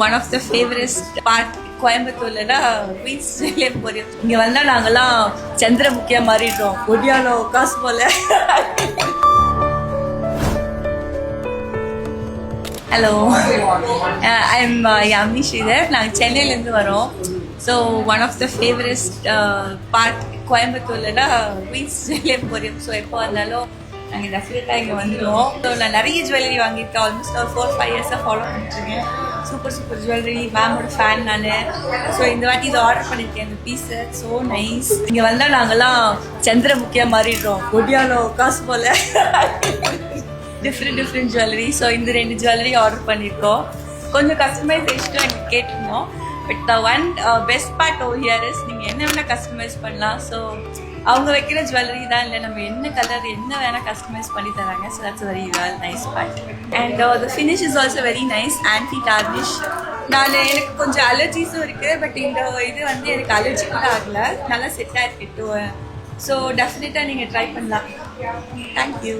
One of the favorite part கோயம்புத்தூர்ல Queens போறோம். இங்க வந்தா நாங்கெல்லாம் சந்திரமுகியா மாறிடுறோம். ஒடியாலோ காசு போல. Hello, I am Yamini Sridhar. நாங்கள் சென்னையிலேருந்து வரோம். So one of the favourite part கோயம்புத்தூர்ல குயின்ஸ் போறோம். ஸோ எப்போ வந்தாலும் நாங்கள் டெஃபினட்டாக இங்கே வந்துடுவோம். ஸோ நான் நிறைய ஜுவல்லரி வாங்கியிருக்கேன். ஆல்மோஸ்ட் ஒரு 4-5 இயர்ஸாக ஃபாலோ பண்ணிட்டுருக்கேன். சூப்பர் சூப்பர் ஜுவல்லரி, மேமோட ஃபேன் நான். ஸோ இந்த வாட்டி இதை ஆர்டர் பண்ணியிருக்கேன். இந்த பீஸு ஸோ நைஸ். இங்கே வந்தால் நாங்கள்லாம் சந்திரமுகியாக மாறிடுறோம். ஒடியாலோ காசு போல. Different jewellery. ஸோ இந்த 2 ஜுவல்லரி ஆர்டர் பண்ணியிருக்கோம். கொஞ்சம் கஸ்டமைசேஷனும் எனக்கு கேட்டிருந்தோம். But the one best part over here is நீங்கள் என்ன வேணால் கஸ்டமைஸ் பண்ணலாம். ஸோ அவங்க வைக்கிற ஜுவல்லரி தான் இல்லை, நம்ம என்ன கலர் என்ன வேணால் கஸ்டமைஸ் பண்ணி தராங்க. So that's very nice part. And the finish is also very nice. Anti tarnish. எனக்கு கொஞ்சம் அலர்ஜிஸும் இருக்குது. பட் இந்த இது எனக்கு அலர்ஜி கூட ஆகலை. நல்லா செட் ஆகிருக்கு. ஸோ டெஃபினட்டாக நீங்கள் ட்ரை பண்ணலாம். தேங்க்யூ.